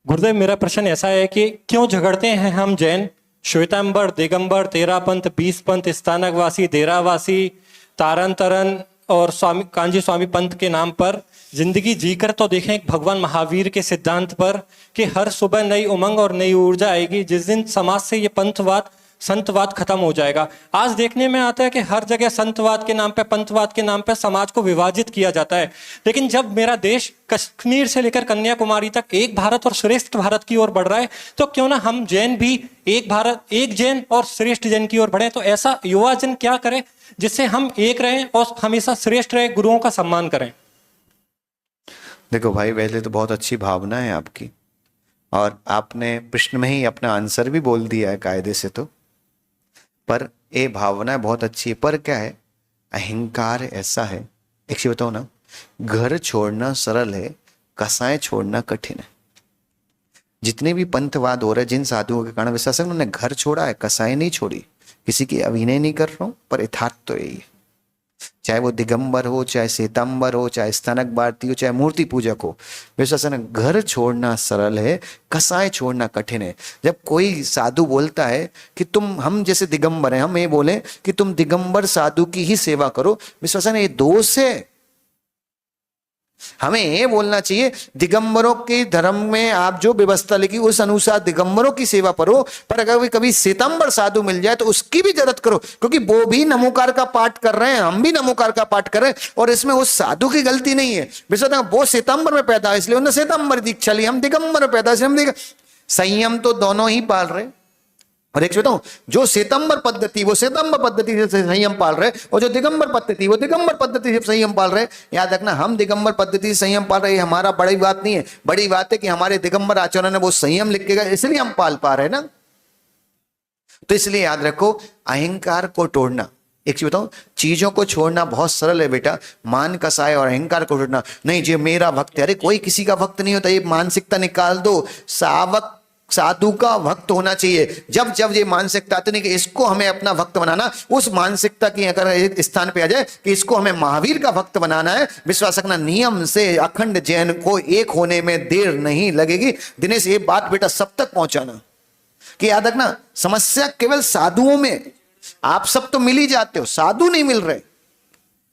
गुरुदेव, मेरा प्रश्न ऐसा है कि क्यों झगड़ते हैं हम जैन श्वेतांबर, दिगंबर, तेरापंथ, 20 पंथ, स्थानकवासी, देरावासी, तारन तरन और स्वामी कांजी स्वामी पंथ के नाम पर जिंदगी जीकर तो देखें भगवान महावीर के सिद्धांत पर कि हर सुबह नई उमंग और नई ऊर्जा आएगी जिस दिन समाज से ये पंथवाद संतवाद खत्म हो जाएगा। आज देखने में आता है कि हर जगह संतवाद के नाम पे, पंथवाद के नाम पे समाज को विभाजित किया जाता है। लेकिन जब मेरा देश कश्मीर से लेकर कन्याकुमारी तक एक भारत और श्रेष्ठ भारत की ओर बढ़ रहा है, तो क्यों ना हम जैन भी एक भारत, एक जैन और श्रेष्ठ जैन की ओर बढ़े। तो ऐसा युवा जन क्या करे जिससे हम एक रहें और हमेशा श्रेष्ठ रहे, गुरुओं का सम्मान करें। देखो भाई, पहले तो बहुत अच्छी भावना है आपकी, और आपने प्रश्न में ही अपना आंसर भी बोल दिया है कायदे से। तो पर ये भावना बहुत अच्छी है, पर क्या है, अहंकार ऐसा है। एक चीज बताओ ना, घर छोड़ना सरल है, कसाएं छोड़ना कठिन है। जितने भी पंथवाद हो रहे हैं, जिन साधुओं के कारण विश्वास है, उन्होंने घर छोड़ा है, कसाएं नहीं छोड़ी। किसी की अभिनय नहीं कर रहा हूं, पर यथार्थ तो यही है। चाहे वो दिगंबर हो, चाहे श्वेतांबर हो, चाहे स्थानक भारती हो, चाहे मूर्ति पूजक हो, विश्वास है ना, घर छोड़ना सरल है, कसाएं छोड़ना कठिन है। जब कोई साधु बोलता है कि हम जैसे दिगंबर हैं, हम ये बोले कि तुम दिगंबर साधु की ही सेवा करो, विश्वास है ना, ये दोष है। हमें ये बोलना चाहिए दिगंबरों के धर्म में आप जो व्यवस्था लिखी उस अनुसार दिगंबरों की सेवा करो, पर अगर कभी श्वेतांबर साधु मिल जाए तो उसकी भी जरूरत करो, क्योंकि वो भी नमोकार का पाठ कर रहे हैं, हम भी नमोकार का पाठ कर रहे हैं, और इसमें उस साधु की गलती नहीं है। विश्वास, वो श्वेतांबर में पैदा है इसलिए उन्होंने श्वेतांबर दीक्षा ली, हम दिगंबर में पैदा इसलिए हम संयम तो दोनों ही पाल रहे। और एक बताऊं, जो श्वेतांबर पद्धति वो श्वेतांबर पद्धति से संयम पाल रहे, और जो दिगंबर पद्धति वो दिगंबर पद्धति से संयम पाल रहे। याद रखना, हम दिगंबर पद्धति से संयम पाल रहे, हमारा बड़ी बात नहीं है। बड़ी बात है कि हमारे दिगंबर आचार्य ने वो संयम लिख के गए, इसलिए हम पाल पा रहे हैं ना। तो इसलिए याद रखो, अहंकार को तोड़ना, एक चीज बताऊं, चीजों को छोड़ना बहुत सरल है बेटा। मान कसाय और अहंकार को छोड़ना नहीं। जो मेरा भक्त है, अरे कोई किसी का भक्त नहीं होता, ये मानसिकता निकाल दो। सावक साधु का भक्त होना चाहिए। जब जब ये मानसिकता आती नहीं कि इसको हमें अपना भक्त बनाना, उस मानसिकता की अगर एक स्थान पे आ जाए कि इसको हमें महावीर का भक्त बनाना है, विश्वास रखना, नियम से अखंड जैन को एक होने में देर नहीं लगेगी। दिनेश, ये बात बेटा सब तक पहुंचाना कि याद रखना, समस्या केवल साधुओं में। आप सब तो मिल ही जाते हो, साधु नहीं मिल रहे।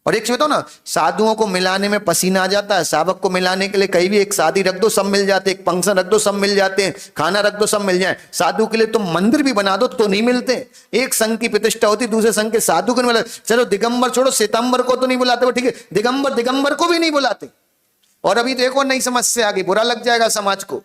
और एक चीज बताओ ना, साधुओं को मिलाने में पसीना आ जाता है, सावक को मिलाने के लिए कहीं भी एक शादी रख दो सब मिल जाते, एक फंक्शन रख दो सब मिल जाते हैं, खाना रख दो सब मिल जाए। साधु के लिए तुम मंदिर भी बना दो तो नहीं मिलते। एक संघ की प्रतिष्ठा होती, दूसरे संघ के साधु को नहीं बुलाते। चलो दिगंबर छोड़ो, श्वेतांबर को तो नहीं बुलाते, वो ठीक है, दिगंबर को भी नहीं बुलाते। और अभी तो एक और नई समस्या आ गई, बुरा लग जाएगा समाज को।